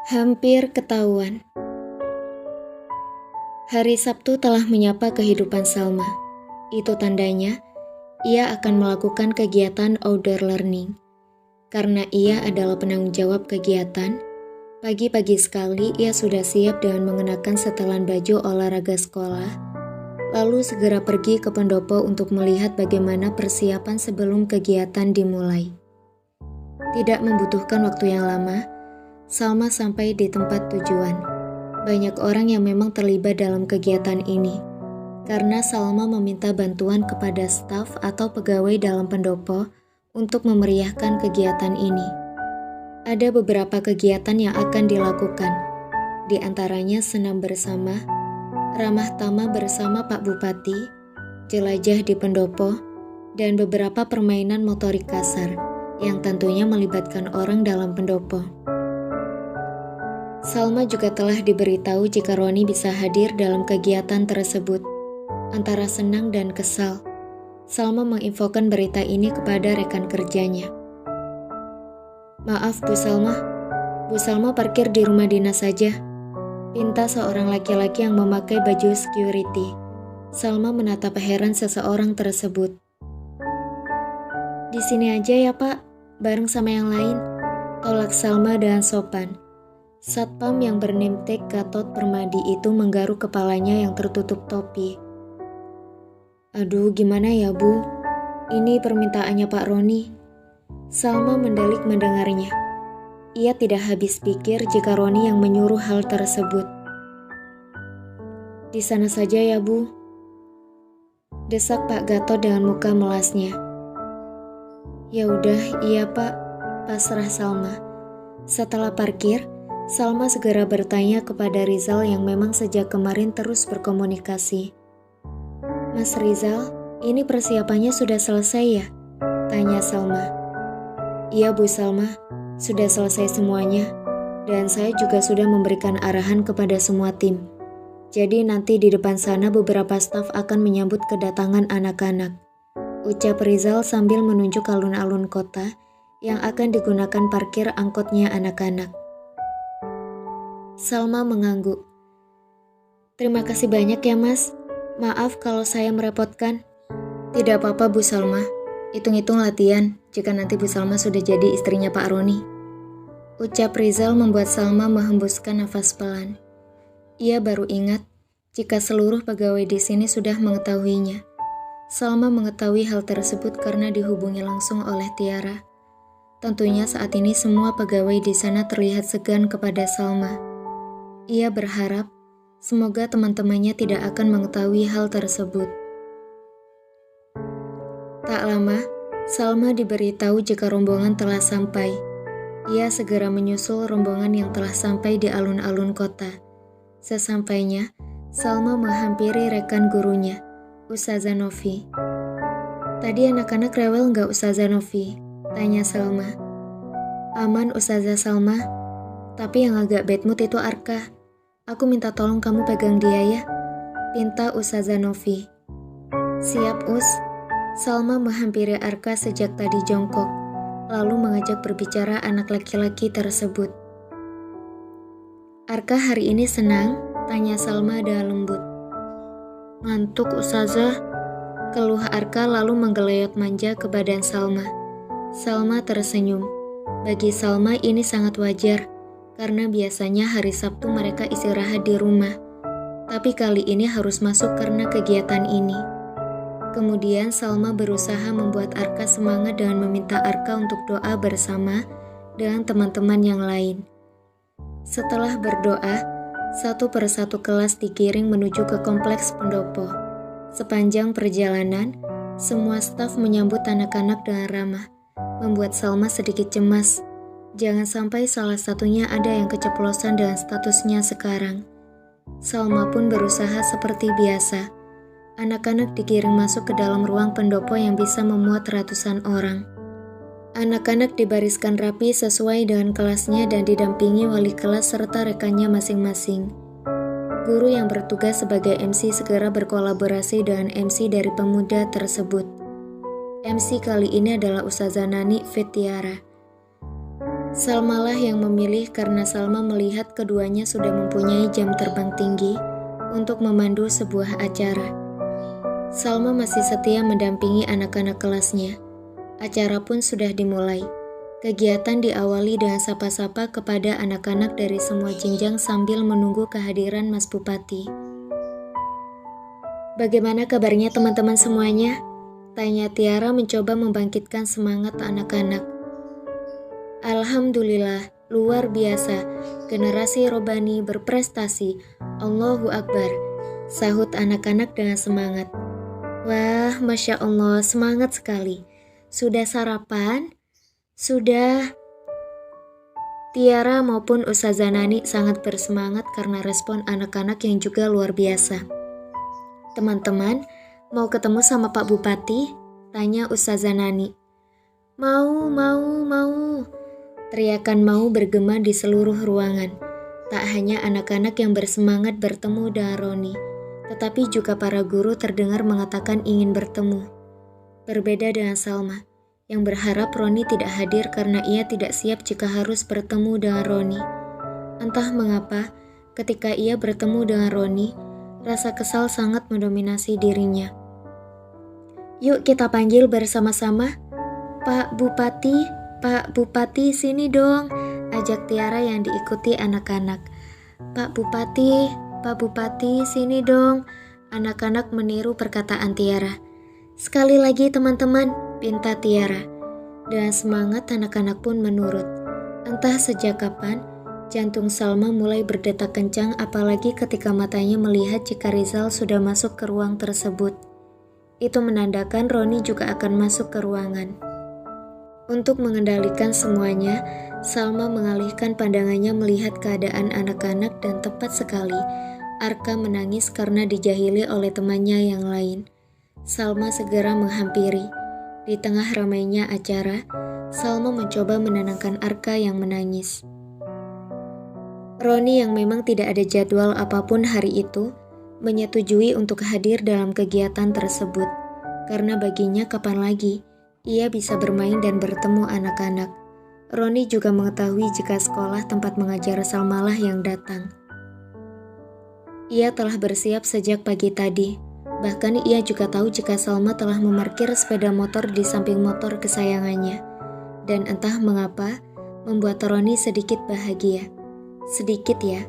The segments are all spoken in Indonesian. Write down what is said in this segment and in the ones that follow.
Hampir ketahuan. Hari Sabtu telah menyapa kehidupan Salma. Itu tandanya ia akan melakukan kegiatan outdoor learning. Karena ia adalah penanggung jawab kegiatan, pagi-pagi sekali ia sudah siap dengan mengenakan setelan baju olahraga sekolah, lalu segera pergi ke pendopo untuk melihat bagaimana persiapan sebelum kegiatan dimulai. Tidak membutuhkan waktu yang lama, Salma sampai di tempat tujuan. Banyak orang yang memang terlibat dalam kegiatan ini, karena Salma meminta bantuan kepada staf atau pegawai dalam pendopo untuk memeriahkan kegiatan ini. Ada beberapa kegiatan yang akan dilakukan, di antaranya senam bersama, ramah tamah bersama Pak Bupati, jelajah di pendopo, dan beberapa permainan motorik kasar yang tentunya melibatkan orang dalam pendopo. Salma juga telah diberitahu jika Roni bisa hadir dalam kegiatan tersebut. Antara senang dan kesal, Salma menginfokan berita ini kepada rekan kerjanya. "Maaf Bu Salma parkir di rumah dinas saja," pinta seorang laki-laki yang memakai baju security. Salma menatap heran seseorang tersebut. "Di sini aja ya Pak, bareng sama yang lain," tolak Salma dengan sopan. Satpam yang bername Gatot Permadi itu menggaruk kepalanya yang tertutup topi. "Aduh, gimana ya Bu? Ini permintaannya Pak Roni." Salma mendelik mendengarnya. Ia tidak habis pikir jika Roni yang menyuruh hal tersebut. "Di sana saja ya Bu," desak Pak Gatot dengan muka melasnya. "Ya udah, iya Pak," pasrah Salma. Setelah parkir, Salma segera bertanya kepada Rizal yang memang sejak kemarin terus berkomunikasi. "Mas Rizal, ini persiapannya sudah selesai ya?" tanya Salma. "Iya Bu Salma, sudah selesai semuanya. Dan saya juga sudah memberikan arahan kepada semua tim. Jadi nanti di depan sana beberapa staf akan menyambut kedatangan anak-anak," ucap Rizal sambil menunjuk alun-alun kota yang akan digunakan parkir angkotnya anak-anak. Salma mengangguk. "Terima kasih banyak ya Mas. Maaf kalau saya merepotkan." "Tidak apa-apa Bu Salma. Hitung-hitung latihan jika nanti Bu Salma sudah jadi istrinya Pak Roni," ucap Rizal membuat Salma menghembuskan nafas pelan. Ia baru ingat jika seluruh pegawai di sini sudah mengetahuinya. Salma mengetahui hal tersebut karena dihubungi langsung oleh Tiara. Tentunya saat ini semua pegawai di sana terlihat segan kepada Salma. Ia berharap semoga teman-temannya tidak akan mengetahui hal tersebut. Tak lama, Salma diberitahu jika rombongan telah sampai. Ia segera menyusul rombongan yang telah sampai di alun-alun kota. Sesampainya, Salma menghampiri rekan gurunya, Ustazah Novi. "Tadi anak-anak rewel nggak Ustazah Novi?" tanya Salma. "Aman Ustazah Salma, tapi yang agak bad mood itu Arka. Aku minta tolong kamu pegang dia ya," pinta Ustazah Novi. "Siap Us." Salma menghampiri Arka sejak tadi jongkok, lalu mengajak berbicara anak laki-laki tersebut. "Arka hari ini senang?" tanya Salma dengan lembut. "Ngantuk Ustazah," keluh Arka lalu menggelayot manja ke badan Salma. Salma tersenyum. Bagi Salma ini sangat wajar, karena biasanya hari Sabtu mereka istirahat di rumah. Tapi kali ini harus masuk karena kegiatan ini. Kemudian Salma berusaha membuat Arka semangat dengan meminta Arka untuk doa bersama dengan teman-teman yang lain. Setelah berdoa, satu persatu kelas digiring menuju ke kompleks pendopo. Sepanjang perjalanan, semua staf menyambut anak-anak dengan ramah, membuat Salma sedikit cemas. Jangan sampai salah satunya ada yang keceplosan dengan statusnya sekarang. Salma pun berusaha seperti biasa. Anak-anak digiring masuk ke dalam ruang pendopo yang bisa memuat ratusan orang. Anak-anak dibariskan rapi sesuai dengan kelasnya dan didampingi wali kelas serta rekannya masing-masing. Guru yang bertugas sebagai MC segera berkolaborasi dengan MC dari pemuda tersebut. MC kali ini adalah Ustazah Nani Fetiara. Salmalah yang memilih karena Salma melihat keduanya sudah mempunyai jam terbang tinggi untuk memandu sebuah acara. Salma masih setia mendampingi anak-anak kelasnya. Acara pun sudah dimulai. Kegiatan diawali dengan sapa-sapa kepada anak-anak dari semua jenjang sambil menunggu kehadiran Mas Bupati. "Bagaimana kabarnya teman-teman semuanya?" tanya Tiara mencoba membangkitkan semangat anak-anak. "Alhamdulillah, luar biasa. Generasi Robani berprestasi. Allahu Akbar," sahut anak-anak dengan semangat. "Wah, Masya Allah, semangat sekali. Sudah sarapan?" "Sudah." Tiara maupun Ustazah Nani sangat bersemangat karena respon anak-anak yang juga luar biasa. "Teman-teman, mau ketemu sama Pak Bupati?" tanya Ustazah Nani. Mau. Teriakan "mau" bergema di seluruh ruangan. Tak hanya anak-anak yang bersemangat bertemu dengan Roni, tetapi juga para guru terdengar mengatakan ingin bertemu. Berbeda dengan Salma, yang berharap Roni tidak hadir karena ia tidak siap jika harus bertemu dengan Roni. Entah mengapa, ketika ia bertemu dengan Roni, rasa kesal sangat mendominasi dirinya. "Yuk kita panggil bersama-sama. Pak Bupati sini dong," ajak Tiara yang diikuti anak-anak. Pak Bupati sini dong." Anak-anak meniru perkataan Tiara. "Sekali lagi teman-teman," pinta Tiara. Dengan semangat anak-anak pun menurut. Entah sejak kapan, jantung Salma mulai berdetak kencang apalagi ketika matanya melihat jika Rizal sudah masuk ke ruang tersebut. Itu menandakan Roni juga akan masuk ke ruangan. Untuk mengendalikan semuanya, Salma mengalihkan pandangannya melihat keadaan anak-anak dan tepat sekali, Arka menangis karena dijahili oleh temannya yang lain. Salma segera menghampiri. Di tengah ramainya acara, Salma mencoba menenangkan Arka yang menangis. Roni yang memang tidak ada jadwal apapun hari itu, menyetujui untuk hadir dalam kegiatan tersebut, karena baginya kapan lagi ia bisa bermain dan bertemu anak-anak. Roni juga mengetahui jika sekolah tempat mengajar Salmalah yang datang. Ia telah bersiap sejak pagi tadi. Bahkan ia juga tahu jika Salma telah memarkir sepeda motor di samping motor kesayangannya. Dan entah mengapa, membuat Roni sedikit bahagia. Sedikit ya.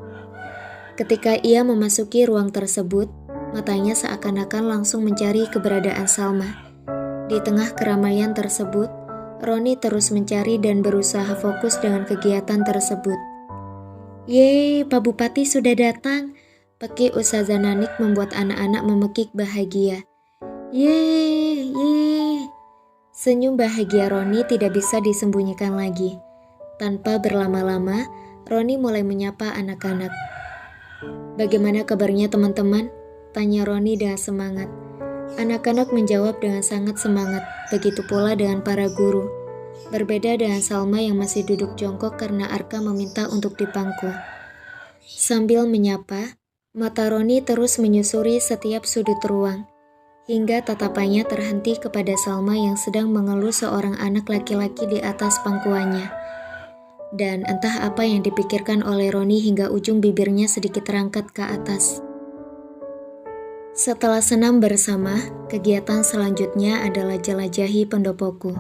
Ketika ia memasuki ruang tersebut, matanya seakan-akan langsung mencari keberadaan Salma. Di tengah keramaian tersebut, Roni terus mencari dan berusaha fokus dengan kegiatan tersebut. "Yeay, Pak Bupati sudah datang," Peki Ustazah Nanik membuat anak-anak memekik bahagia. "Yeay." Senyum bahagia Roni tidak bisa disembunyikan lagi. Tanpa berlama-lama, Roni mulai menyapa anak-anak. "Bagaimana kabarnya teman-teman?" tanya Roni dengan semangat. Anak-anak menjawab dengan sangat semangat, begitu pula dengan para guru. Berbeda dengan Salma yang masih duduk jongkok karena Arka meminta untuk dipangku. Sambil menyapa, mata Roni terus menyusuri setiap sudut ruang, hingga tatapannya terhenti kepada Salma yang sedang mengelus seorang anak laki-laki di atas pangkuannya. Dan entah apa yang dipikirkan oleh Roni hingga ujung bibirnya sedikit terangkat ke atas. Setelah senam bersama, kegiatan selanjutnya adalah jelajahi pendopoku.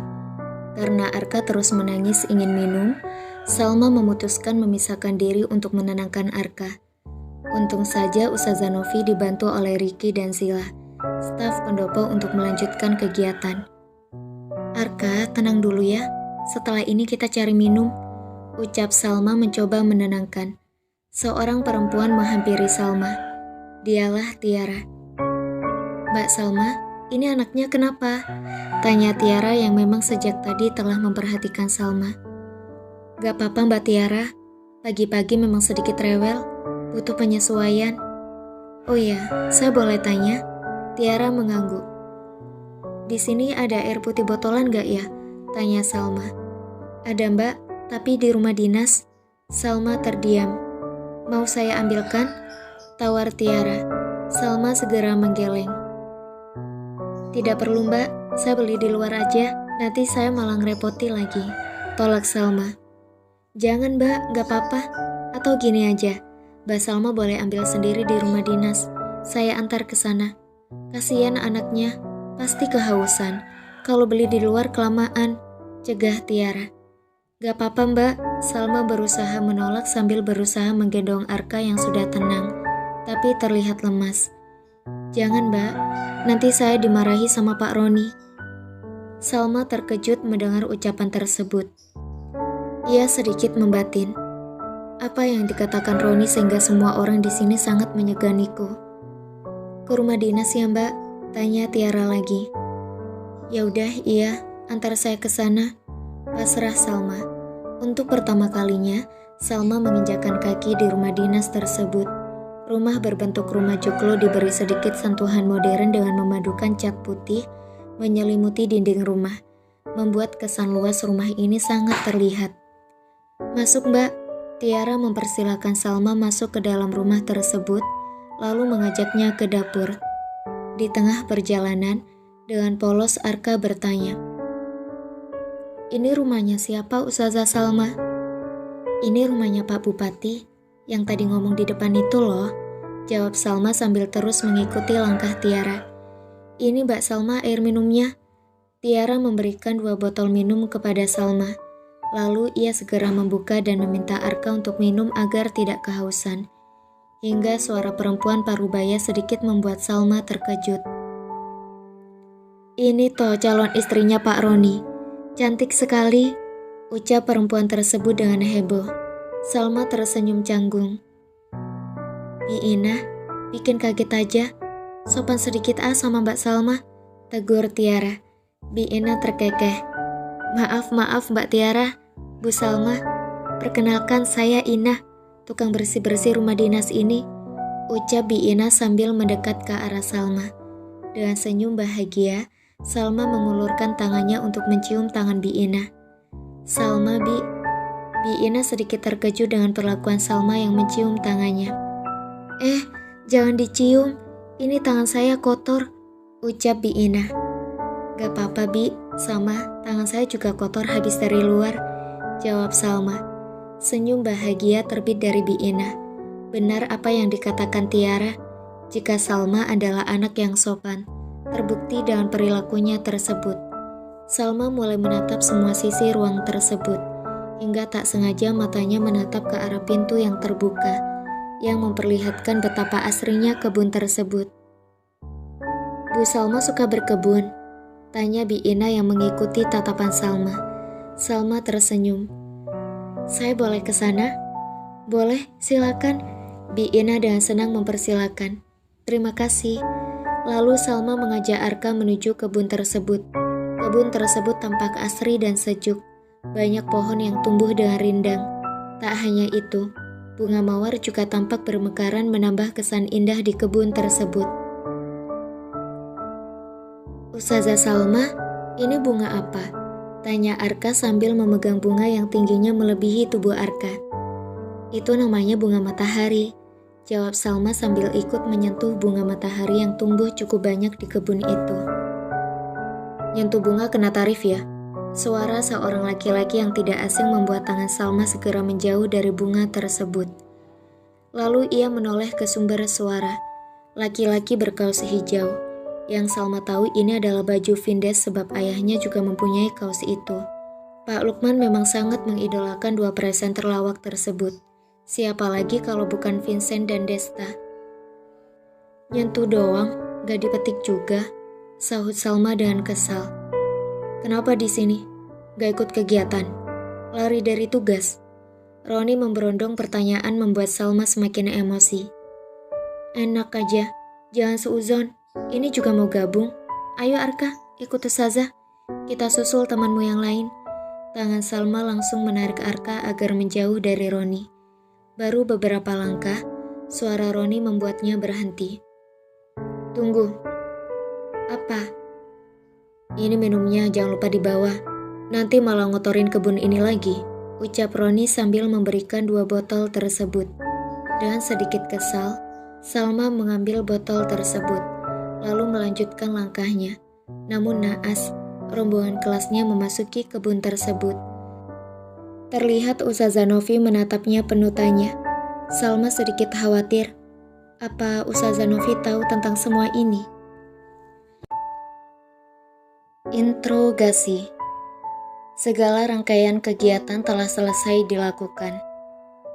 Karena Arka terus menangis ingin minum, Salma memutuskan memisahkan diri untuk menenangkan Arka. Untung saja Ustazah Novi dibantu oleh Riki dan Sila, staf pendopo untuk melanjutkan kegiatan. "Arka, tenang dulu ya. Setelah ini kita cari minum," ucap Salma mencoba menenangkan. Seorang perempuan menghampiri Salma. Dialah Tiara. "Mbak Salma, ini anaknya kenapa?" tanya Tiara yang memang sejak tadi telah memperhatikan Salma. "Gak apa-apa Mbak Tiara, pagi-pagi memang sedikit rewel, butuh penyesuaian." "Oh iya, saya boleh tanya?" Tiara mengangguk. "Di sini ada air putih botolan gak ya?" tanya Salma. "Ada Mbak, tapi di rumah dinas." Salma terdiam. "Mau saya ambilkan?" tawar Tiara. Salma segera menggeleng. "Tidak perlu Mbak, saya beli di luar aja, nanti saya malah ngerepoti lagi," tolak Salma. Jangan mbak, gak apa-apa. Atau gini aja, Mbak Salma boleh ambil sendiri di rumah dinas. Saya antar ke sana. Kasihan anaknya, pasti kehausan. Kalau beli di luar kelamaan, cegah Tiara. Gak apa-apa mbak, Salma berusaha menolak sambil berusaha menggendong Arka yang sudah tenang, tapi terlihat lemas. Jangan mbak, nanti saya dimarahi sama Pak Roni. Salma terkejut mendengar ucapan tersebut. Ia sedikit membatin. Apa yang dikatakan Roni sehingga semua orang di sini sangat menyeganiku. Ke rumah dinas ya mbak? Tanya Tiara lagi. Ya udah, iya, antar saya ke sana. Pasrah Salma. Untuk pertama kalinya, Salma menginjakkan kaki di rumah dinas tersebut. Rumah berbentuk rumah joglo diberi sedikit sentuhan modern dengan memadukan cat putih menyelimuti dinding rumah, membuat kesan luas rumah ini sangat terlihat. Masuk mbak. Tiara mempersilahkan Salma masuk ke dalam rumah tersebut, lalu mengajaknya ke dapur. Di tengah perjalanan, dengan polos Arka bertanya, "Ini rumahnya siapa, Ustazah Salma?" "Ini rumahnya Pak Bupati, yang tadi ngomong di depan itu loh," jawab Salma sambil terus mengikuti langkah Tiara. "Ini Mbak Salma air minumnya." Tiara memberikan 2 botol minum kepada Salma. Lalu ia segera membuka dan meminta Arka untuk minum agar tidak kehausan. Hingga suara perempuan parubaya sedikit membuat Salma terkejut. "Ini toh calon istrinya Pak Roni. Cantik sekali," ucap perempuan tersebut dengan heboh. Salma tersenyum canggung. "Bi Ina, bikin kaget aja. Sopan sedikit sama Mbak Salma," tegur Tiara. Bi Ina terkekeh. Maaf Mbak Tiara, Bu Salma, perkenalkan saya Ina, tukang bersih-bersih rumah dinas ini," ucap Bi Ina sambil mendekat ke arah Salma. Dengan senyum bahagia, Salma mengulurkan tangannya untuk mencium tangan Bi Ina. "Salma, Bi." Bi Ina sedikit terkejut dengan perlakuan Salma yang mencium tangannya. Jangan dicium, ini tangan saya kotor," ucap Bi Ina. "Gak apa-apa Bi, sama tangan saya juga kotor habis dari luar," jawab Salma. Senyum bahagia terbit dari Bi Ina. Benar apa yang dikatakan Tiara, jika Salma adalah anak yang sopan, terbukti dengan perilakunya tersebut. Salma mulai menatap semua sisi ruang tersebut, hingga tak sengaja matanya menatap ke arah pintu yang terbuka, yang memperlihatkan betapa asrinya kebun tersebut. "Bu Salma suka berkebun?" tanya Bi Ina yang mengikuti tatapan Salma. Salma tersenyum. "Saya boleh ke sana?" "Boleh, silakan." Bi Ina dengan senang mempersilakan. "Terima kasih." Lalu Salma mengajak Arka menuju kebun tersebut. Kebun tersebut tampak asri dan sejuk. Banyak pohon yang tumbuh dengan rindang. Tak hanya itu, bunga mawar juga tampak bermekaran menambah kesan indah di kebun tersebut. "Ustazah Salma, ini bunga apa?" tanya Arka sambil memegang bunga yang tingginya melebihi tubuh Arka. "Itu namanya bunga matahari," jawab Salma sambil ikut menyentuh bunga matahari yang tumbuh cukup banyak di kebun itu. "Nyentuh bunga kena tarif ya?" Suara seorang laki-laki yang tidak asing membuat tangan Salma segera menjauh dari bunga tersebut. Lalu ia menoleh ke sumber suara. Laki-laki berkaus hijau. Yang Salma tahu ini adalah baju Vindes sebab ayahnya juga mempunyai kaos itu. Pak Lukman memang sangat mengidolakan 2 presenter lawak tersebut. Siapa lagi kalau bukan Vincent dan Desta? "Nyentuh doang, gak dipetik juga," sahut Salma dengan kesal. "Kenapa di sini? Gak ikut kegiatan? Lari dari tugas?" Roni memberondong pertanyaan membuat Salma semakin emosi. "Enak aja, jangan seuzon. Ini juga mau gabung. Ayo Arka, ikut Ustazah. Kita susul temanmu yang lain." Tangan Salma langsung menarik Arka agar menjauh dari Roni. Baru beberapa langkah, suara Roni membuatnya berhenti. "Tunggu." "Apa?" "Ini minumnya jangan lupa dibawa. Nanti malah ngotorin kebun ini lagi," ucap Roni sambil memberikan 2 botol tersebut. Dengan sedikit kesal, Salma mengambil botol tersebut, lalu melanjutkan langkahnya. Namun naas, rombongan kelasnya memasuki kebun tersebut. Terlihat Ustazah Novi menatapnya penuh tanya. Salma sedikit khawatir. Apa Ustazah Novi tahu tentang semua ini? Interogasi. Segala rangkaian kegiatan telah selesai dilakukan.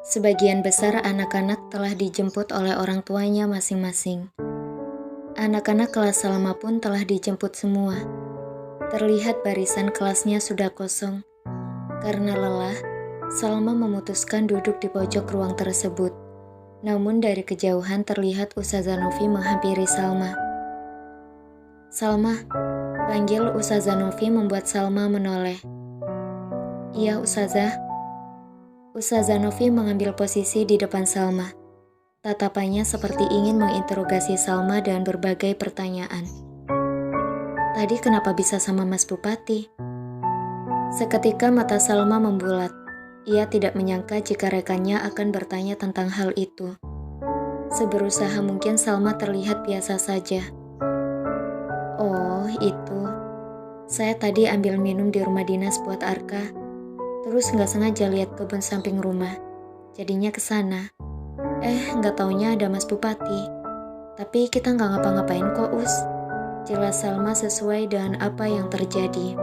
Sebagian besar anak-anak telah dijemput oleh orang tuanya masing-masing. Anak-anak kelas Salma pun telah dijemput semua. Terlihat barisan kelasnya sudah kosong. Karena lelah, Salma memutuskan duduk di pojok ruang tersebut. Namun dari kejauhan terlihat Ustazah Novi menghampiri Salma. Salma, panggil Ustazah Novi membuat Salma menoleh. Iya Ustazah. Ustazah Novi mengambil posisi di depan Salma. Tatapannya seperti ingin menginterogasi Salma dengan berbagai pertanyaan. Tadi kenapa bisa sama Mas Bupati? Seketika mata Salma membulat. Ia tidak menyangka jika rekannya akan bertanya tentang hal itu. Seberusaha mungkin Salma terlihat biasa saja. Oh, itu. Saya tadi ambil minum di rumah dinas buat Arka. Terus nggak sengaja lihat kebun samping rumah. Jadinya ke sana. Nggak taunya ada Mas Bupati. Tapi kita nggak ngapa-ngapain kok, Us. Jelas Salma sesuai dengan apa yang terjadi.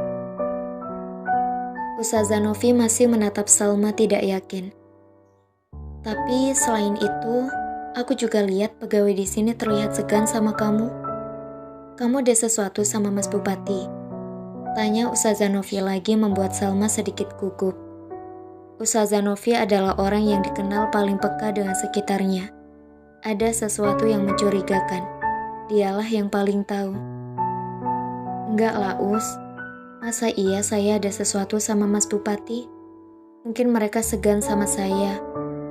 Ustazah Novi masih menatap Salma tidak yakin. Tapi selain itu, aku juga lihat pegawai di sini terlihat segan sama kamu. Kamu ada sesuatu sama Mas Bupati? Tanya Ustazah Novi lagi membuat Salma sedikit gugup. Ustazah Novi adalah orang yang dikenal paling peka dengan sekitarnya. Ada sesuatu yang mencurigakan. Dialah yang paling tahu. Enggak lah, Us. Masa iya saya ada sesuatu sama Mas Bupati? Mungkin mereka segan sama saya.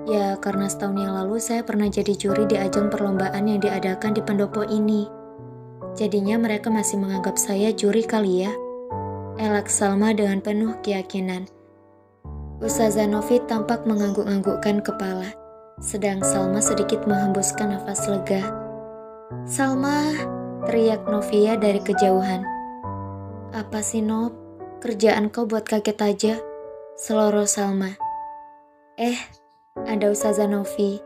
Ya, karena setahun yang lalu saya pernah jadi juri di ajang perlombaan yang diadakan di pendopo ini. Jadinya mereka masih menganggap saya juri kali ya. Elak Salma dengan penuh keyakinan. Ustazah Novi tampak mengangguk-anggukkan kepala. Sedang Salma sedikit menghembuskan nafas lega. Salma, teriak Novia dari kejauhan. Apa sih Nov? Kerjaan kau buat kaget aja. Seloroh Salma. Ada Ustazah Novi.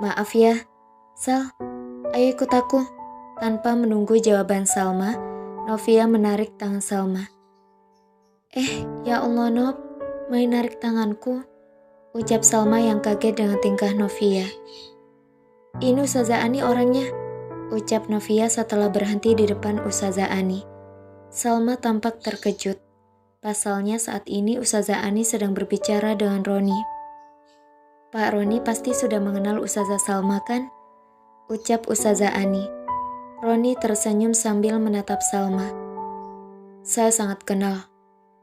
Maaf ya. Sal, ayo ikut aku. Tanpa menunggu jawaban Salma, Novia menarik tangan Salma. Ya Allah Nov, main narik tanganku. Ucap Salma yang kaget dengan tingkah Novia. Ini Ustazah Ani orangnya. Ucap Novia setelah berhenti di depan Ustazah Ani. Salma tampak terkejut. Pasalnya saat ini Ustazah Ani sedang berbicara dengan Roni. Pak Roni pasti sudah mengenal Ustazah Salma kan? Ucap Ustazah Ani. Roni tersenyum sambil menatap Salma. Saya sangat kenal.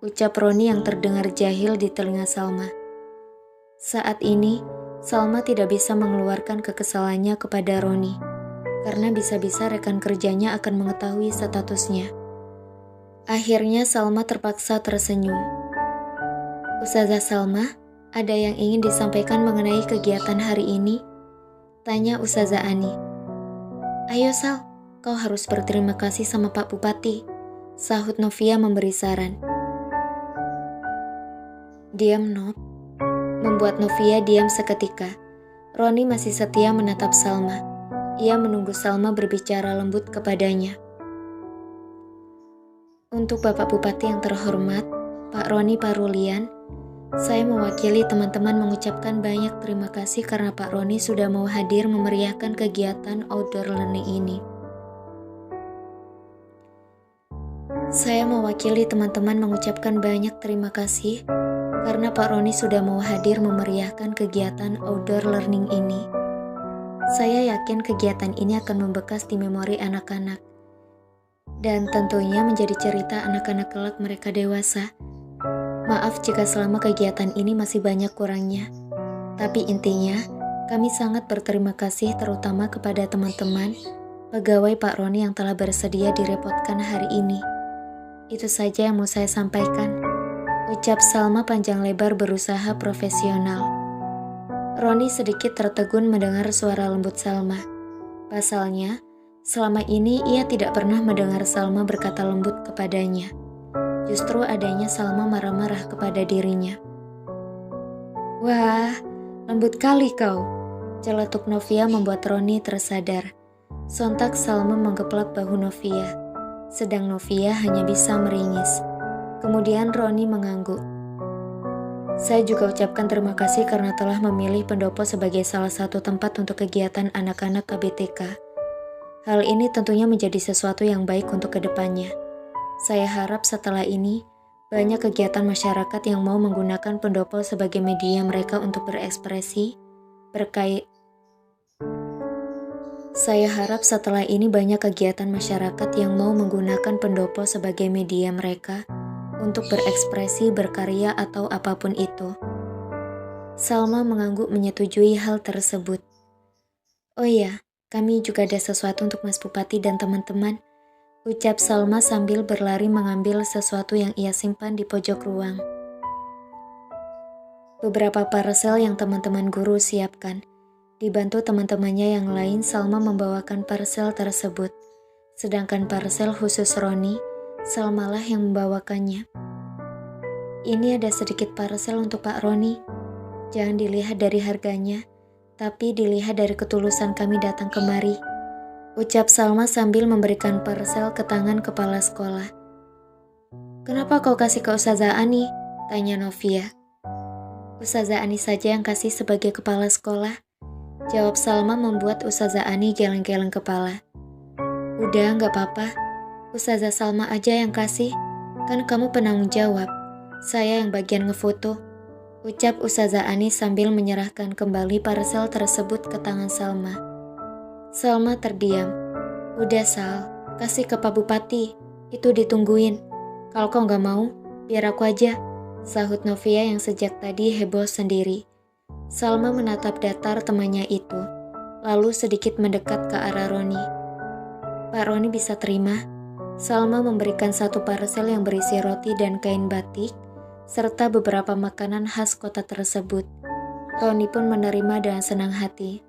Ucap Roni yang terdengar jahil di telinga Salma. Saat ini, Salma tidak bisa mengeluarkan kekesalannya kepada Roni. Karena bisa-bisa rekan kerjanya akan mengetahui statusnya. Akhirnya Salma terpaksa tersenyum. Ustazah Salma, ada yang ingin disampaikan mengenai kegiatan hari ini? Tanya Ustazah Ani. Ayo Sal, kau harus berterima kasih sama Pak Bupati. Sahut Novia memberi saran. Diam Nov. Membuat Novia diam seketika. Roni masih setia menatap Salma. Ia menunggu Salma berbicara lembut kepadanya. Untuk Bapak Bupati yang terhormat, Pak Roni Parulian, saya mewakili teman-teman mengucapkan banyak terima kasih karena Pak Roni sudah mau hadir memeriahkan kegiatan outdoor learning ini. Saya mewakili teman-teman mengucapkan banyak terima kasih karena Pak Roni sudah mau hadir memeriahkan kegiatan outdoor learning ini. Saya yakin kegiatan ini akan membekas di memori anak-anak. Dan tentunya menjadi cerita anak-anak kelak mereka dewasa. Maaf jika selama kegiatan ini masih banyak kurangnya. Tapi intinya, kami sangat berterima kasih terutama kepada teman-teman, pegawai Pak Roni yang telah bersedia direpotkan hari ini. Itu saja yang mau saya sampaikan. Ucap Salma panjang lebar berusaha profesional. Roni sedikit tertegun mendengar suara lembut Salma. Pasalnya, selama ini ia tidak pernah mendengar Salma berkata lembut kepadanya. Justru adanya Salma marah-marah kepada dirinya. Wah, lembut kali kau. Celetuk Novia membuat Roni tersadar. Sontak Salma menggeplak bahu Novia, sedang Novia hanya bisa meringis. Kemudian Roni mengangguk. Saya juga ucapkan terima kasih karena telah memilih pendopo sebagai salah satu tempat untuk kegiatan anak-anak KBTK. Hal ini tentunya menjadi sesuatu yang baik untuk kedepannya. Saya harap setelah ini, banyak kegiatan masyarakat yang mau menggunakan pendopo sebagai media mereka untuk berekspresi, Saya harap setelah ini banyak kegiatan masyarakat yang mau menggunakan pendopo sebagai media mereka untuk berekspresi, berkarya, atau apapun itu. Salma mengangguk menyetujui hal tersebut. Oh iya, kami juga ada sesuatu untuk Mas Bupati dan teman-teman, ucap Salma sambil berlari mengambil sesuatu yang ia simpan di pojok ruang. Beberapa parcel yang teman-teman guru siapkan. Dibantu teman-temannya yang lain, Salma membawakan parcel tersebut. Sedangkan parcel khusus Roni, Salmalah yang membawakannya. Ini ada sedikit parcel untuk Pak Roni. Jangan dilihat dari harganya, tapi dilihat dari ketulusan kami datang kemari, ucap Salma sambil memberikan parcel ke tangan kepala sekolah. Kenapa kau kasih ke Ustazah Ani? Tanya Novia. Ustazah Ani saja yang kasih sebagai kepala sekolah, jawab Salma membuat Ustazah Ani geleng-geleng kepala. Udah, gak apa-apa. Ustazah Salma aja yang kasih. Kan kamu penanggung jawab. Saya yang bagian ngefoto. Ucap Ustazah Ani sambil menyerahkan kembali parcel tersebut ke tangan Salma. Salma terdiam. Udah Sal, kasih ke Pak Bupati. Itu ditungguin. Kalau kau gak mau, biar aku aja. Sahut Novia yang sejak tadi heboh sendiri. Salma menatap datar temannya itu, lalu sedikit mendekat ke arah Roni. Pak Roni bisa terima? Salma memberikan satu parcel yang berisi roti dan kain batik, serta beberapa makanan khas kota tersebut. Roni pun menerima dengan senang hati.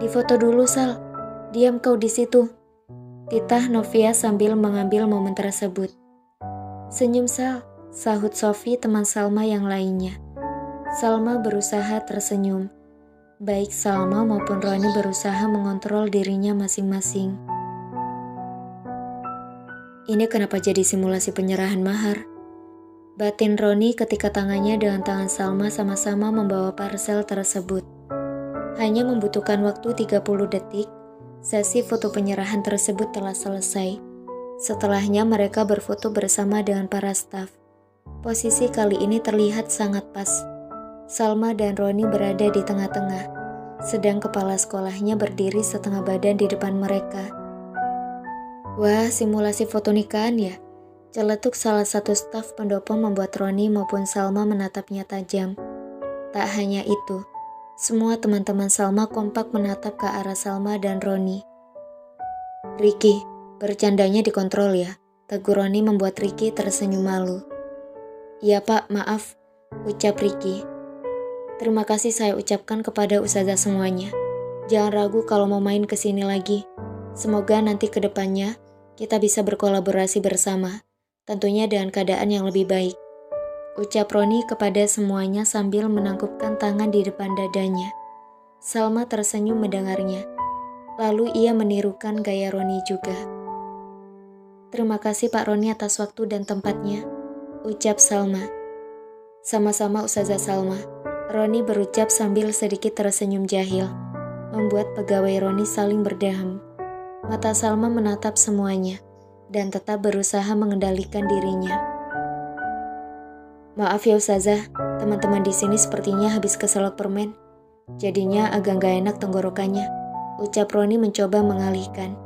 Difoto dulu Sal, diam kau di situ. Titah Novia sambil mengambil momen tersebut. Senyum Sal, sahut Sofi teman Salma yang lainnya. Salma berusaha tersenyum. Baik Salma maupun Roni berusaha mengontrol dirinya masing-masing. Ini kenapa jadi simulasi penyerahan mahar? Batin Roni ketika tangannya dengan tangan Salma sama-sama membawa parcel tersebut. Hanya membutuhkan waktu 30 detik, sesi foto penyerahan tersebut telah selesai. Setelahnya mereka berfoto bersama dengan para staf. Posisi kali ini terlihat sangat pas. Salma dan Roni berada di tengah-tengah, sedang kepala sekolahnya berdiri setengah badan di depan mereka. Wah, simulasi foto nikahan ya? Celetuk salah satu staf pendopo membuat Roni maupun Salma menatapnya tajam. Tak hanya itu, semua teman-teman Salma kompak menatap ke arah Salma dan Roni. Ricky, bercandanya dikontrol ya, tegur Roni membuat Ricky tersenyum malu. Iya Pak, maaf, ucap Ricky. Terima kasih saya ucapkan kepada ustazah semuanya. Jangan ragu kalau mau main ke sini lagi. Semoga nanti ke depannya kita bisa berkolaborasi bersama, tentunya dengan keadaan yang lebih baik. Ucap Roni kepada semuanya sambil menangkupkan tangan di depan dadanya. Salma tersenyum mendengarnya. Lalu ia menirukan gaya Roni juga. Terima kasih Pak Roni atas waktu dan tempatnya, ucap Salma. Sama-sama Ustazah Salma. Roni berucap sambil sedikit tersenyum jahil, membuat pegawai Roni saling berdaham. Mata Salma menatap semuanya, dan tetap berusaha mengendalikan dirinya. Maaf ya Ustazah, teman-teman di sini sepertinya habis keselak permen. Jadinya agak gak enak tenggorokannya, ucap Roni mencoba mengalihkan.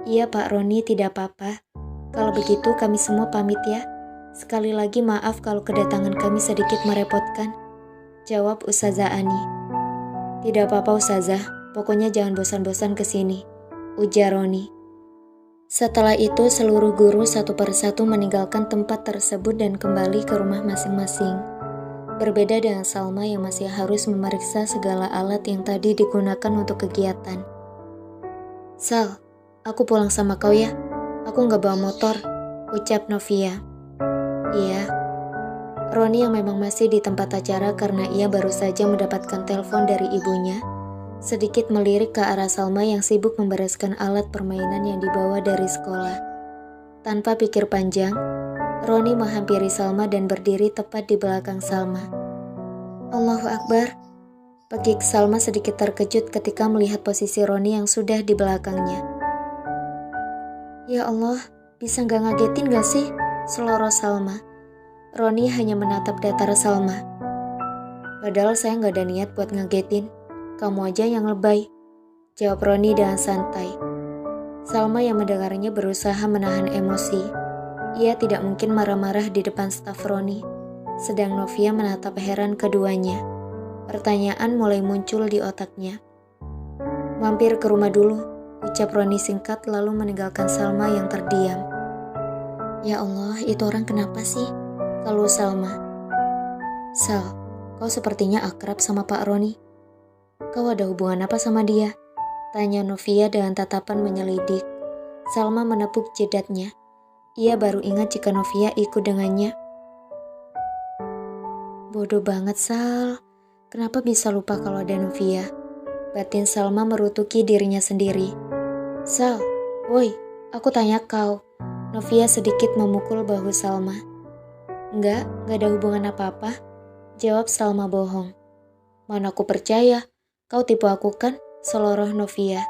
Iya Pak Roni, tidak apa-apa. Kalau begitu kami semua pamit ya. Sekali lagi maaf kalau kedatangan kami sedikit merepotkan, jawab Ustazah Ani. Tidak apa-apa Ustazah, pokoknya jangan bosan-bosan kesini, ujar Roni. Setelah itu seluruh guru satu persatu meninggalkan tempat tersebut dan kembali ke rumah masing-masing. Berbeda dengan Salma yang masih harus memeriksa segala alat yang tadi digunakan untuk kegiatan. Sal, aku pulang sama kau ya, aku gak bawa motor, ucap Novia. Iya. Roni yang memang masih di tempat acara karena ia baru saja mendapatkan telepon dari ibunya, sedikit melirik ke arah Salma yang sibuk membereskan alat permainan yang dibawa dari sekolah. Tanpa pikir panjang, Roni menghampiri Salma dan berdiri tepat di belakang Salma. Allahu Akbar. Pekik Salma sedikit terkejut ketika melihat posisi Roni yang sudah di belakangnya. Ya Allah, bisa gak ngagetin gak sih? Seloroh Salma. Roni hanya menatap datar Salma. Padahal saya gak ada niat buat ngagetin. Kamu aja yang lebay. Jawab Roni dengan santai. Salma yang mendengarnya berusaha menahan emosi. Ia tidak mungkin marah-marah di depan staf Roni. Sedang Novia menatap heran keduanya. Pertanyaan mulai muncul di otaknya. Mampir ke rumah dulu, ucap Roni singkat lalu meninggalkan Salma yang terdiam. Ya Allah, itu orang kenapa sih? Keluh Salma. Sal, kau sepertinya akrab sama Pak Roni. Kau ada hubungan apa sama dia? Tanya Novia dengan tatapan menyelidik. Salma menepuk jidatnya. Ia baru ingat jika Novia ikut dengannya. Bodoh banget Sal. Kenapa bisa lupa kalau ada Novia? Batin Salma merutuki dirinya sendiri. Sal, woi, aku tanya kau. Novia sedikit memukul bahu Salma. Enggak ada hubungan apa-apa. Jawab Salma bohong. Mana aku percaya, kau tipu aku kan? Seloroh Novia.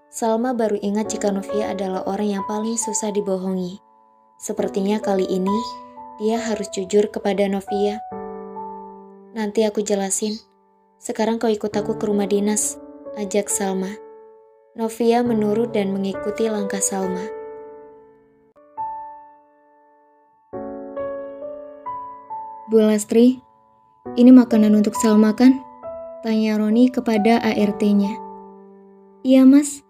Salma baru ingat jika Novia adalah orang yang paling susah dibohongi. Sepertinya kali ini, dia harus jujur kepada Novia. Nanti aku jelasin. Sekarang kau ikut aku ke rumah dinas, ajak Salma. Novia menurut dan mengikuti langkah Salma. Bu Lastri, ini makanan untuk Salma kan? Tanya Roni kepada ART-nya. Iya mas.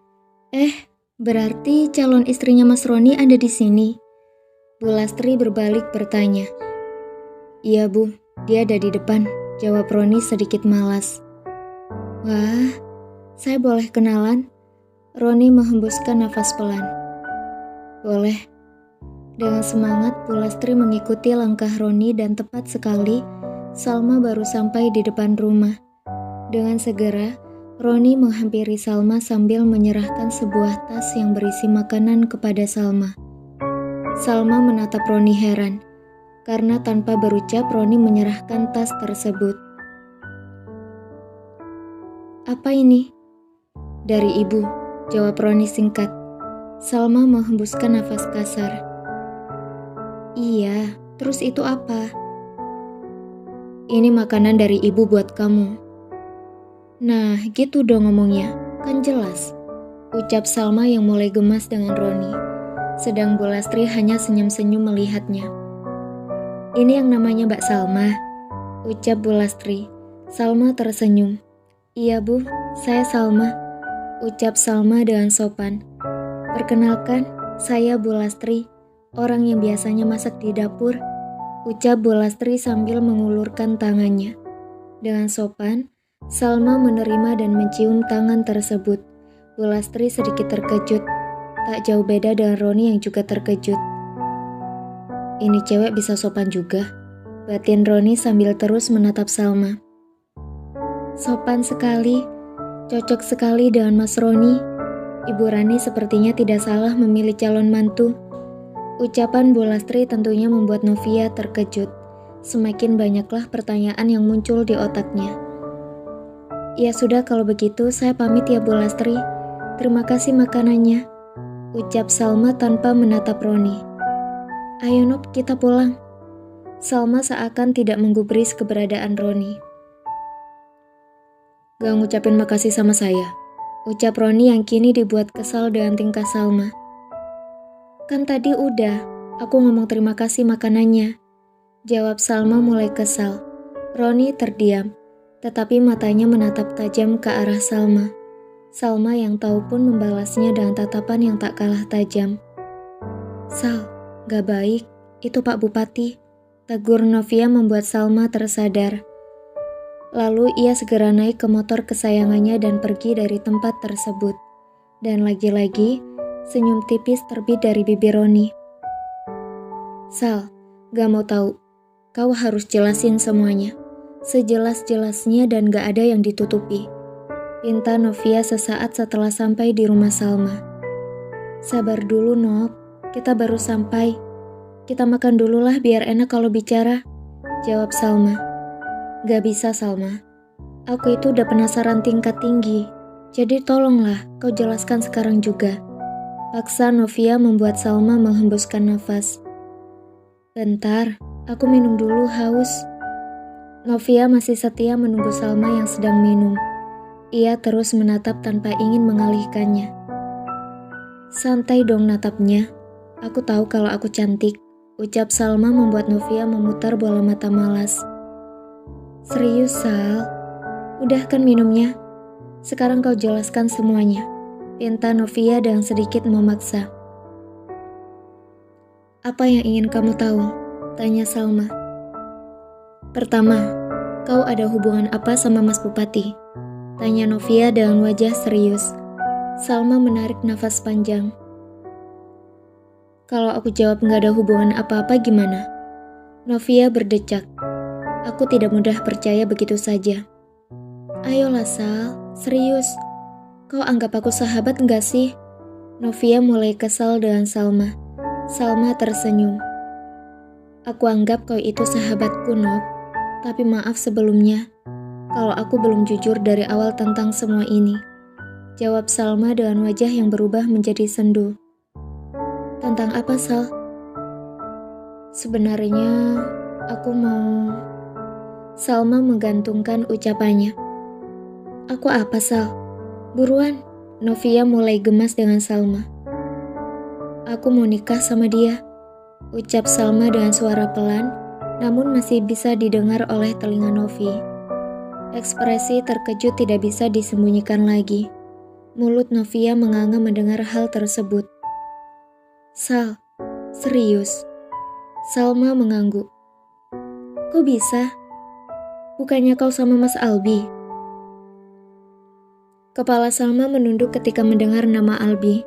Berarti calon istrinya Mas Roni ada di sini. Bu Lastri berbalik bertanya. Iya bu, dia ada di depan, jawab Roni sedikit malas. Wah, saya boleh kenalan? Roni menghembuskan nafas pelan. Boleh. Dengan semangat, Bu Lastri mengikuti langkah Roni dan tepat sekali, Salma baru sampai di depan rumah. Dengan segera, Roni menghampiri Salma sambil menyerahkan sebuah tas yang berisi makanan kepada Salma. Salma menatap Roni heran. Karena tanpa berucap Roni menyerahkan tas tersebut. Apa ini? Dari ibu, jawab Roni singkat. Salma menghembuskan nafas kasar. Iya, terus itu apa? Ini makanan dari ibu buat kamu. Nah, gitu dong ngomongnya, kan jelas. Ucap Salma yang mulai gemas dengan Roni. Sedang Bu Lastri hanya senyum-senyum melihatnya. Ini yang namanya Mbak Salma, ucap Bu Lastri. Salma tersenyum. Iya bu, saya Salma, ucap Salma dengan sopan. Perkenalkan, saya Bu Lastri, orang yang biasanya masak di dapur, ucap Bu Lastri sambil mengulurkan tangannya. Dengan sopan, Salma menerima dan mencium tangan tersebut. Bu Lastri sedikit terkejut, tak jauh beda dengan Roni yang juga terkejut. Ini cewek bisa sopan juga, batin Roni sambil terus menatap Salma. Sopan sekali, cocok sekali dengan Mas Roni. Ibu Rani sepertinya tidak salah memilih calon mantu. Ucapan Bu Lastri tentunya membuat Novia terkejut. Semakin banyaklah pertanyaan yang muncul di otaknya. Ya sudah kalau begitu saya pamit ya Bu Lastri. Terima kasih makanannya, ucap Salma tanpa menatap Roni. Ayo Nop, kita pulang. Salma seakan tidak menggubris keberadaan Roni. Gak ngucapin makasih sama saya, ucap Roni yang kini dibuat kesal dengan tingkah Salma. Kan tadi udah, aku ngomong terima kasih makanannya, jawab Salma mulai kesal. Roni terdiam, tetapi matanya menatap tajam ke arah Salma. Salma yang tahu pun membalasnya dengan tatapan yang tak kalah tajam. Sal, gak baik, itu Pak Bupati, tegur Novia membuat Salma tersadar. Lalu ia segera naik ke motor kesayangannya dan pergi dari tempat tersebut. Dan lagi-lagi, senyum tipis terbit dari bibir Roni. Sal, gak mau tahu. kau harus jelasin semuanya. Sejelas-jelasnya dan gak ada yang ditutupi. Pinta Novia sesaat setelah sampai di rumah Salma. Sabar dulu, Nov. Kita baru sampai. Kita makan dulu lah biar enak kalau bicara. Jawab Salma. Gak bisa, Salma. Aku itu udah penasaran tingkat tinggi. Jadi tolonglah kau jelaskan sekarang juga. Paksa Novia membuat Salma menghembuskan nafas. Bentar, aku minum dulu, haus. Novia masih setia menunggu Salma yang sedang minum. Ia terus menatap tanpa ingin mengalihkannya. Santai dong natapnya. Aku tahu kalau aku cantik, ucap Salma membuat Novia memutar bola mata malas. Serius, Sal? Udah kan minumnya? Sekarang kau jelaskan semuanya. Pinta Novia dengan sedikit memaksa. Apa yang ingin kamu tahu? Tanya Salma. Pertama, kau ada hubungan apa sama Mas Bupati? Tanya Novia dengan wajah serius. Salma menarik nafas panjang. Kalau aku jawab nggak ada hubungan apa-apa gimana? Novia berdecak. Aku tidak mudah percaya begitu saja. Ayolah Sal, serius. Kau anggap aku sahabat enggak sih? Novia mulai kesal dengan Salma. Salma tersenyum. Aku anggap kau itu sahabatku, Nov. Tapi maaf sebelumnya, kalau aku belum jujur dari awal tentang semua ini. Jawab Salma dengan wajah yang berubah menjadi sendu. Tentang apa, Sal? Sebenarnya, aku mau... Salma menggantungkan ucapannya. Aku apa, Sal? Buruan, Novia mulai gemas dengan Salma. Aku mau nikah sama dia, ucap Salma dengan suara pelan, namun masih bisa didengar oleh telinga Novi. Ekspresi terkejut tidak bisa disembunyikan lagi. Mulut Novia menganga mendengar hal tersebut. Sal, serius? Salma mengangguk. Kok bisa? Bukannya kau sama Mas Albi? Kepala Salma menunduk ketika mendengar nama Albi.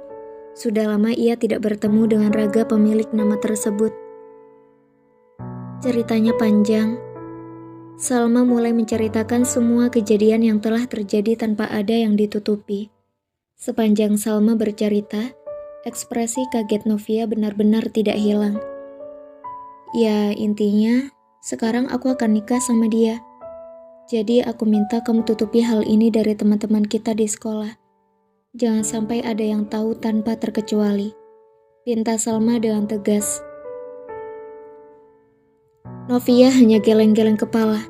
Sudah lama ia tidak bertemu dengan raga pemilik nama tersebut. Ceritanya panjang. Salma mulai menceritakan semua kejadian yang telah terjadi tanpa ada yang ditutupi. Sepanjang Salma bercerita, ekspresi kaget Novia benar-benar tidak hilang. Ya, intinya, sekarang aku akan nikah sama dia. Jadi aku minta kamu tutupi hal ini dari teman-teman kita di sekolah. Jangan sampai ada yang tahu tanpa terkecuali. Pinta Salma dengan tegas. Novia hanya geleng-geleng kepala.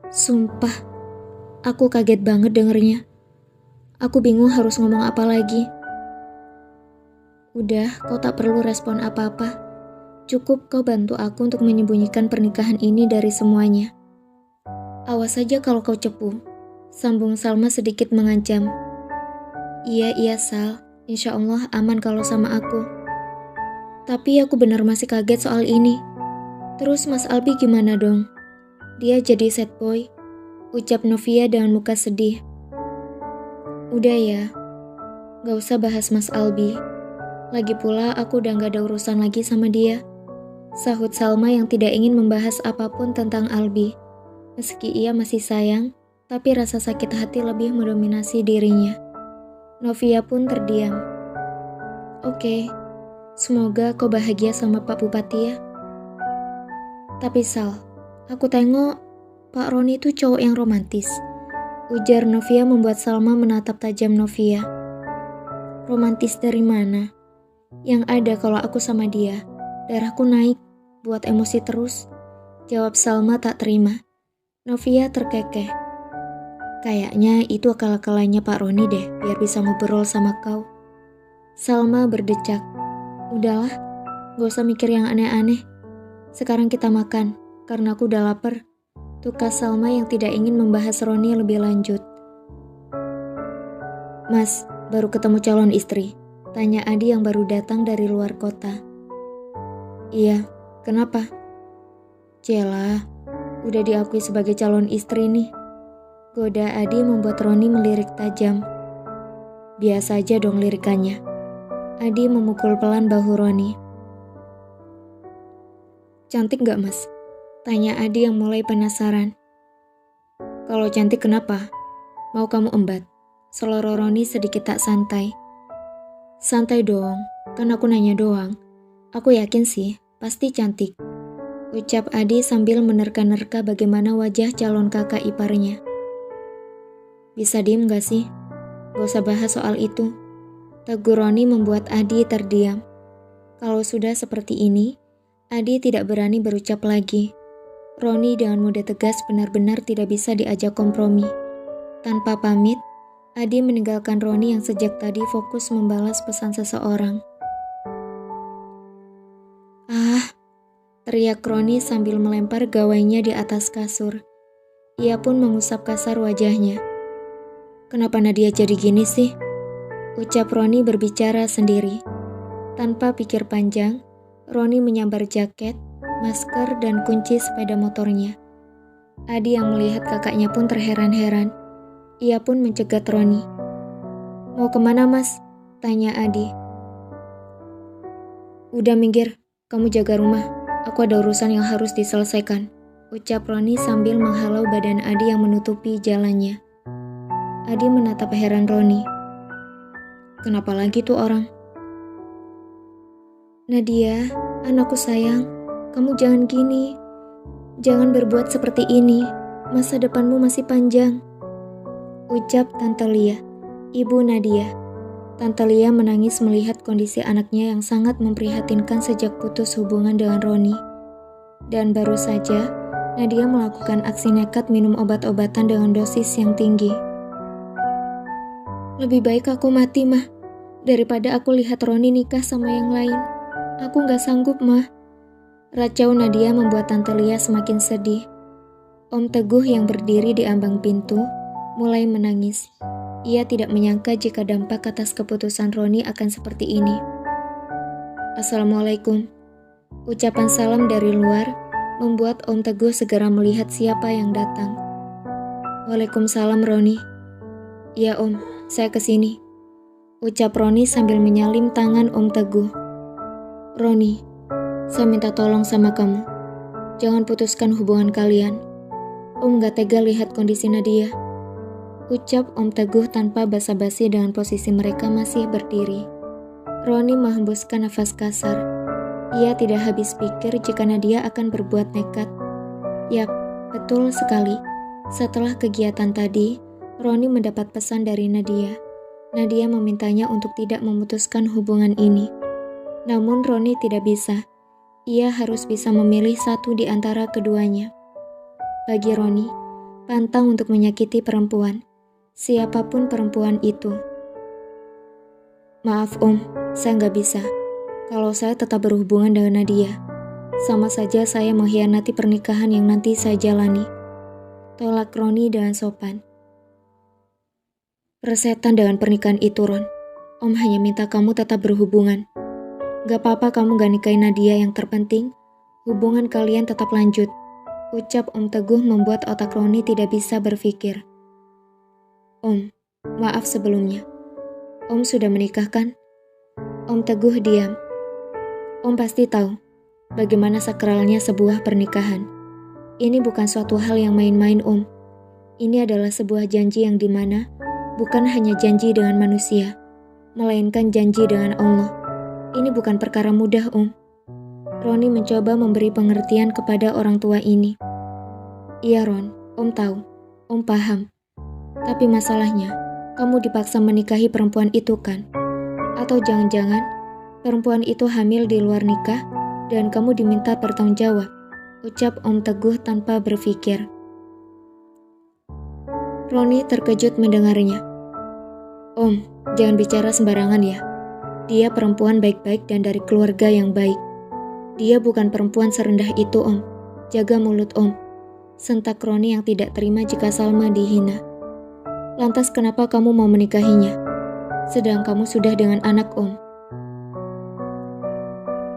Sumpah, aku kaget banget dengernya. Aku bingung harus ngomong apa lagi. Udah, kau tak perlu respon apa-apa. Cukup kau bantu aku untuk menyembunyikan pernikahan ini dari semuanya. Awas saja kalau kau cepu, sambung Salma sedikit mengancam. Iya Sal, insya Allah aman kalau sama aku. Tapi aku benar masih kaget soal ini. Terus Mas Albi gimana dong? Dia jadi sad boy, ucap Novia dengan muka sedih. Udah ya, gak usah bahas Mas Albi. Lagi pula aku udah gak ada urusan lagi sama dia. Sahut Salma yang tidak ingin membahas apapun tentang Albi. Meski ia masih sayang, tapi rasa sakit hati lebih mendominasi dirinya. Novia pun terdiam. Oke, semoga kau bahagia sama Pak Bupati ya. Tapi Sal, aku tengok Pak Roni itu cowok yang romantis. Ujar Novia membuat Salma menatap tajam Novia. Romantis dari mana? Yang ada kalau aku sama dia, darahku naik, buat emosi terus. Jawab Salma tak terima. Novia terkekeh. Kayaknya itu akal-akalannya Pak Roni deh, biar bisa ngobrol sama kau. Salma berdecak. Udahlah, gak usah mikir yang aneh-aneh. Sekarang kita makan, karena aku udah lapar. Tukas Salma yang tidak ingin membahas Roni lebih lanjut. Mas, baru ketemu calon istri? Tanya Adi yang baru datang dari luar kota. Iya, kenapa? Cela, udah diakui sebagai calon istri nih. Goda Adi membuat Roni melirik tajam. Biasa aja dong lirikannya. Adi memukul pelan bahu Roni. Cantik gak mas? Tanya Adi yang mulai penasaran. Kalau cantik kenapa? Mau kamu embat? Seloroh Roni sedikit tak santai. Santai dong, kan aku nanya doang. Aku yakin sih, pasti cantik. Ucap Adi sambil menerka-nerka bagaimana wajah calon kakak iparnya. Bisa diem gak sih? Gak usah bahas soal itu. Tegur Roni membuat Adi terdiam. Kalau sudah seperti ini, Adi tidak berani berucap lagi. Roni dengan mudah tegas benar-benar tidak bisa diajak kompromi. Tanpa pamit, Adi meninggalkan Roni yang sejak tadi fokus membalas pesan seseorang. Ah, teriak Roni sambil melempar gawainya di atas kasur. Ia pun mengusap kasar wajahnya. Kenapa Nadia jadi gini sih? Ucap Roni berbicara sendiri. Tanpa pikir panjang, Roni menyambar jaket, masker, dan kunci sepeda motornya. Adi yang melihat kakaknya pun terheran-heran. Ia pun mencegat Roni. Mau kemana mas? Tanya Adi. Udah minggir, kamu jaga rumah. Aku ada urusan yang harus diselesaikan. Ucap Roni sambil menghalau badan Adi yang menutupi jalannya. Adi menatap heran Roni. Kenapa lagi tuh orang? Nadia, anakku sayang, kamu jangan gini. Jangan berbuat seperti ini. Masa depanmu masih panjang. Ucap Tante Lia, ibu Nadia. Tante Lia menangis melihat kondisi anaknya yang sangat memprihatinkan sejak putus hubungan dengan Roni. Dan baru saja, Nadia melakukan aksi nekat minum obat-obatan dengan dosis yang tinggi. Lebih baik aku mati, Mah. Daripada aku lihat Roni nikah sama yang lain. Aku gak sanggup, Mah. Racau Nadia membuat Tante Lia semakin sedih. Om Teguh yang berdiri di ambang pintu mulai menangis. Ia tidak menyangka jika dampak atas keputusan Roni akan seperti ini. Assalamualaikum. Ucapan salam dari luar membuat Om Teguh segera melihat siapa yang datang. Waalaikumsalam Roni. Iya Om, saya kesini. Ucap Roni sambil menyalim tangan Om Teguh. Roni, saya minta tolong sama kamu. Jangan putuskan hubungan kalian. Om gak tega lihat kondisi Nadia. Ucap Om Teguh tanpa basa-basi dengan posisi mereka masih berdiri. Roni menghembuskan nafas kasar. Ia tidak habis pikir jika Nadia akan berbuat nekat. Yap, betul sekali. Setelah kegiatan tadi, Roni mendapat pesan dari Nadia. Nadia memintanya untuk tidak memutuskan hubungan ini. Namun Roni tidak bisa. Ia harus bisa memilih satu di antara keduanya. Bagi Roni, pantang untuk menyakiti perempuan. Siapapun perempuan itu. Maaf Om, saya nggak bisa. Kalau saya tetap berhubungan dengan Nadia, sama saja saya mengkhianati pernikahan yang nanti saya jalani. Tolak Roni dengan sopan. Persetan dengan pernikahan itu Ron. Om hanya minta kamu tetap berhubungan. Gak apa-apa kamu gak nikahin Nadia, yang terpenting hubungan kalian tetap lanjut. Ucap Om Teguh membuat otak Roni tidak bisa berpikir. Om, maaf sebelumnya. Om sudah menikah kan? Om Teguh diam. Om pasti tahu bagaimana sakralnya sebuah pernikahan. Ini bukan suatu hal yang main-main Om. Ini adalah sebuah janji yang dimana bukan hanya janji dengan manusia, melainkan janji dengan Allah. Ini bukan perkara mudah, Om. Roni mencoba memberi pengertian kepada orang tua ini. Iya, Ron. Om tahu. Om paham. Tapi masalahnya, kamu dipaksa menikahi perempuan itu kan? Atau jangan-jangan perempuan itu hamil di luar nikah dan kamu diminta bertanggung jawab? Ucap Om Teguh tanpa berpikir. Roni terkejut mendengarnya. Om, jangan bicara sembarangan ya. Dia perempuan baik-baik dan dari keluarga yang baik. Dia bukan perempuan serendah itu, Om. Jaga mulut, Om. Sentak Roni yang tidak terima jika Salma dihina. Lantas kenapa kamu mau menikahinya? Sedang kamu sudah dengan anak, Om.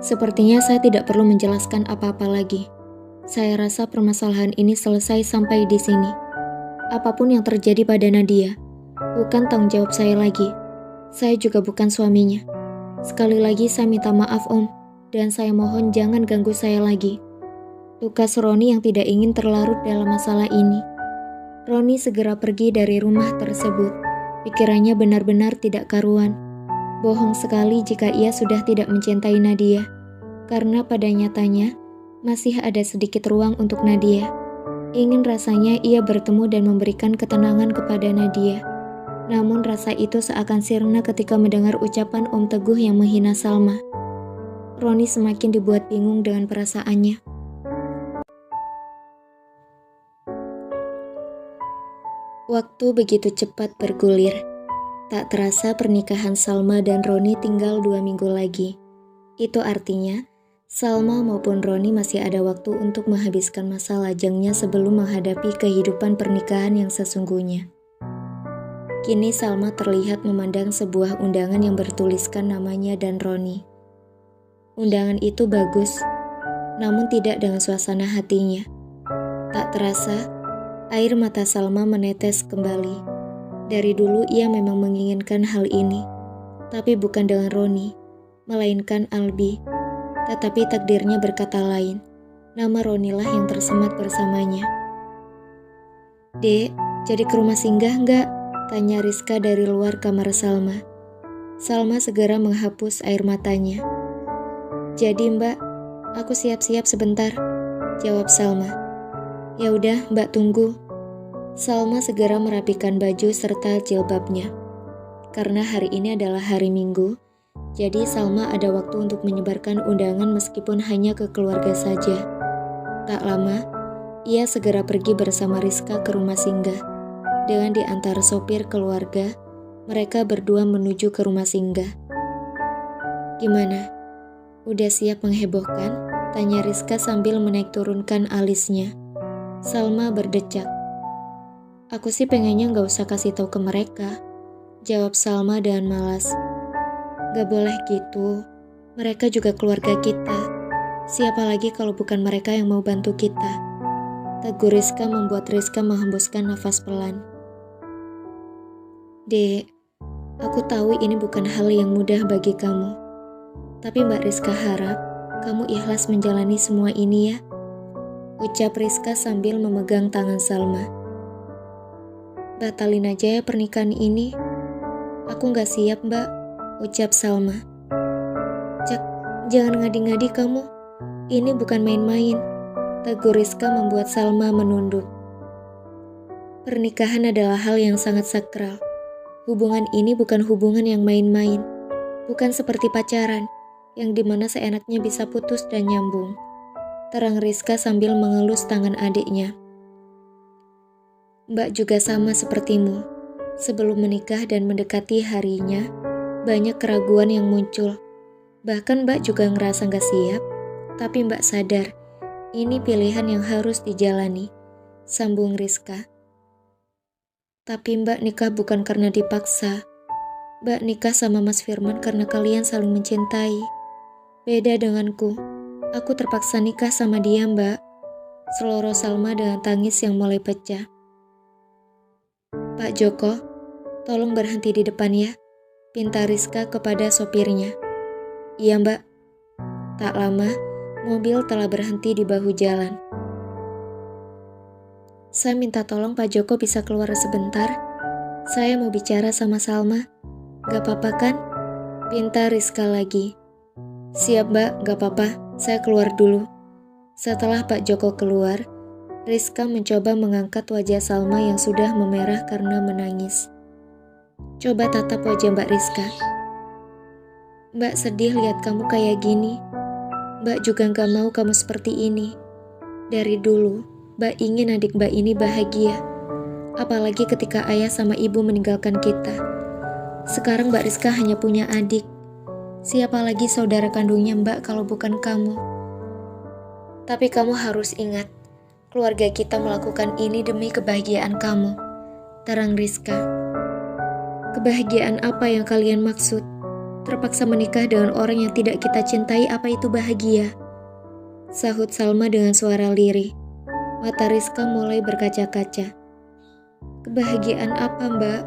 Sepertinya saya tidak perlu menjelaskan apa-apa lagi. Saya rasa permasalahan ini selesai sampai di sini. Apapun yang terjadi pada Nadia, bukan tanggung jawab saya lagi. Saya juga bukan suaminya. Sekali lagi saya minta maaf Om, dan saya mohon jangan ganggu saya lagi. Tukas Roni yang tidak ingin terlarut dalam masalah ini. Roni segera pergi dari rumah tersebut. Pikirannya benar-benar tidak karuan. Bohong sekali jika ia sudah tidak mencintai Nadia. Karena pada nyatanya, masih ada sedikit ruang untuk Nadia. Ingin rasanya ia bertemu dan memberikan ketenangan kepada Nadia. Namun rasa itu seakan sirna ketika mendengar ucapan Om Teguh yang menghina Salma. Roni semakin dibuat bingung dengan perasaannya. Waktu begitu cepat bergulir. Tak terasa pernikahan Salma dan Roni tinggal 2 minggu lagi. Itu artinya, Salma maupun Roni masih ada waktu untuk menghabiskan masa lajangnya sebelum menghadapi kehidupan pernikahan yang sesungguhnya. Kini Salma terlihat memandang sebuah undangan yang bertuliskan namanya dan Roni. Undangan itu bagus, namun tidak dengan suasana hatinya. Tak terasa, air mata Salma menetes kembali. Dari dulu ia memang menginginkan hal ini, tapi bukan dengan Roni, melainkan Albi. Tetapi takdirnya berkata lain. Nama Ronilah yang tersemat bersamanya. "Dek, jadi ke rumah singgah enggak?" tanya Rizka dari luar kamar Salma. Salma segera menghapus air matanya. "Jadi Mbak, aku siap-siap sebentar," jawab Salma. "Ya udah, Mbak tunggu." Salma segera merapikan baju serta jilbabnya. Karena hari ini adalah hari Minggu, jadi Salma ada waktu untuk menyebarkan undangan meskipun hanya ke keluarga saja. Tak lama, ia segera pergi bersama Rizka ke rumah singgah. Dengan diantar sopir keluarga, mereka berdua menuju ke rumah singgah. "Gimana? Udah siap menghebohkan?" tanya Rizka sambil menaik turunkan alisnya. Salma berdecak. "Aku sih pengennya gak usah kasih tahu ke mereka," jawab Salma dengan malas. "Gak boleh gitu, mereka juga keluarga kita. Siapa lagi kalau bukan mereka yang mau bantu kita?" Tegur Rizka membuat Rizka menghembuskan nafas pelan. "Dek, aku tahu ini bukan hal yang mudah bagi kamu. Tapi Mbak Rizka harap kamu ikhlas menjalani semua ini ya," ucap Rizka sambil memegang tangan Salma. "Batalin aja ya pernikahan ini. Aku gak siap Mbak," ucap Salma. Jangan ngadi-ngadi kamu. Ini bukan main-main," tegur Rizka membuat Salma menunduk. Pernikahan adalah hal yang sangat sakral. Hubungan ini bukan hubungan yang main-main. Bukan seperti pacaran, yang dimana seenaknya bisa putus dan nyambung. Terang Rizka sambil mengelus tangan adiknya. "Mbak juga sama sepertimu. Sebelum menikah dan mendekati harinya, banyak keraguan yang muncul. Bahkan Mbak juga ngerasa gak siap, tapi Mbak sadar, ini pilihan yang harus dijalani," sambung Rizka. "Tapi Mbak nikah bukan karena dipaksa. Mbak nikah sama Mas Firman karena kalian saling mencintai. Beda denganku, aku terpaksa nikah sama dia Mbak," seloroh Salma dengan tangis yang mulai pecah. "Pak Joko, tolong berhenti di depan ya," pinta Rizka kepada sopirnya. "Iya Mbak." Tak lama, mobil telah berhenti di bahu jalan. "Saya minta tolong Pak Joko bisa keluar sebentar. Saya mau bicara sama Salma. Gak apa-apa kan?" pinta Rizka lagi. "Siap Mbak, gak apa-apa. Saya keluar dulu." Setelah Pak Joko keluar, Rizka mencoba mengangkat wajah Salma yang sudah memerah karena menangis. Coba tatap wajah Mbak Rizka. "Mbak sedih lihat kamu kayak gini. Mbak juga gak mau kamu seperti ini. Dari dulu, Mbak ingin adik Mbak ini bahagia. Apalagi ketika ayah sama ibu meninggalkan kita. Sekarang Mbak Rizka hanya punya adik. Siapa lagi saudara kandungnya Mbak kalau bukan kamu? Tapi kamu harus ingat, keluarga kita melakukan ini demi kebahagiaan kamu," terang Rizka. "Kebahagiaan apa yang kalian maksud? Terpaksa menikah dengan orang yang tidak kita cintai, apa itu bahagia?" sahut Salma dengan suara lirih. Mata Rizka mulai berkaca-kaca. "Kebahagiaan apa Mbak?"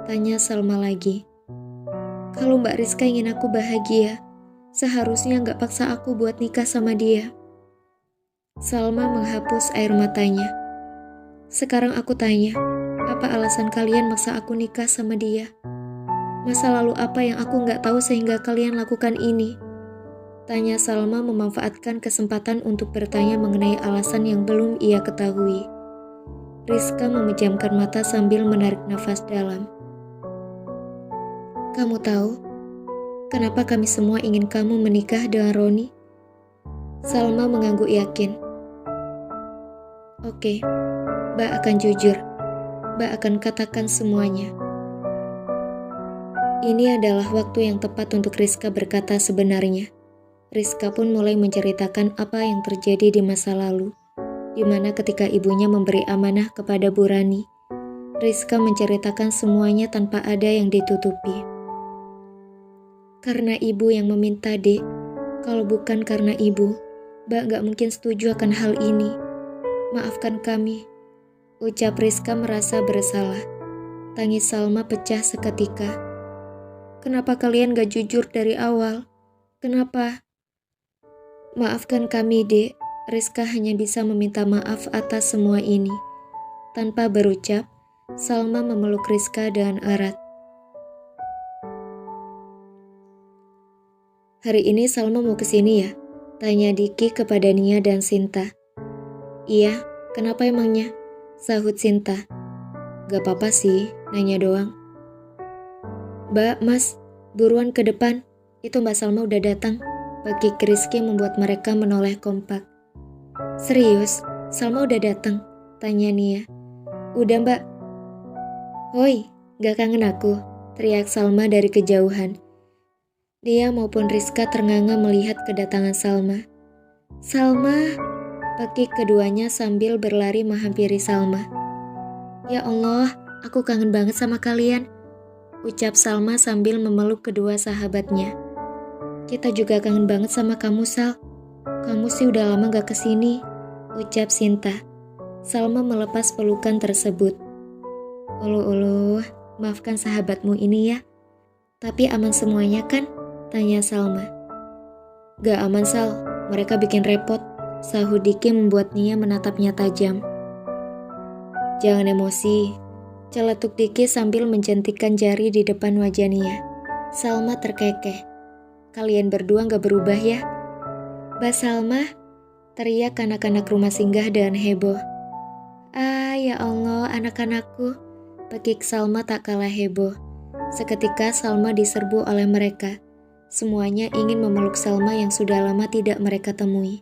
tanya Salma lagi. "Kalau Mbak Rizka ingin aku bahagia, seharusnya gak paksa aku buat nikah sama dia." Salma menghapus air matanya. Sekarang aku tanya, apa alasan kalian maksa aku nikah sama dia? Masa lalu apa yang aku nggak tahu sehingga kalian lakukan ini? Tanya Salma memanfaatkan kesempatan untuk bertanya mengenai alasan yang belum ia ketahui. Rizka memejamkan mata sambil menarik nafas dalam. Kamu tahu, kenapa kami semua ingin kamu menikah dengan Roni? Salma mengangguk yakin. Oke, Mbak akan jujur. Mbak akan katakan semuanya. Ini adalah waktu yang tepat untuk Rizka berkata sebenarnya. Rizka pun mulai menceritakan apa yang terjadi di masa lalu, di mana ketika ibunya memberi amanah kepada Bu Rani, Rizka menceritakan semuanya tanpa ada yang ditutupi. Karena ibu yang meminta, Dek. Kalau bukan karena ibu, Mbak gak mungkin setuju akan hal ini. Maafkan kami, ucap Rizka merasa bersalah. Tangis Salma pecah seketika. Kenapa kalian gak jujur dari awal? Kenapa? Maafkan kami, Dek. Rizka hanya bisa meminta maaf atas semua ini. Tanpa berucap, Salma memeluk Rizka dengan erat. Hari ini Salma mau kesini ya? Tanya Diki kepada Nia dan Sinta. Iya, kenapa emangnya? Sahut Sinta. Gak apa-apa sih, nanya doang. Mbak, Mas, buruan ke depan. Itu Mbak Salma udah datang. Bagi Rizky membuat mereka menoleh kompak. Serius, Salma udah datang? Tanya Nia. Udah Mbak. Hoi, gak kangen aku? Teriak Salma dari kejauhan. Nia maupun Rizka ternganga melihat kedatangan Salma. Salma, bagi keduanya sambil berlari menghampiri Salma. Ya Allah, aku kangen banget sama kalian, ucap Salma sambil memeluk kedua sahabatnya. Kita juga kangen banget sama kamu, Sal. Kamu sih udah lama gak kesini, ucap Sinta. Salma melepas pelukan tersebut. Uluh, maafkan sahabatmu ini ya. Tapi aman semuanya kan? Tanya Salma. Gak aman, Sal. Mereka bikin repot. Sahut Diki membuat Nia menatapnya tajam. Jangan emosi. Celetuk Diki sambil menjentikkan jari di depan wajah Nia. Salma terkekeh. Kalian berdua gak berubah ya? Mbak Salma, teriak anak-anak rumah singgah dengan heboh. Ah, ya Allah, anak-anakku. Pekik Salma tak kalah heboh. Seketika Salma diserbu oleh mereka. Semuanya ingin memeluk Salma yang sudah lama tidak mereka temui.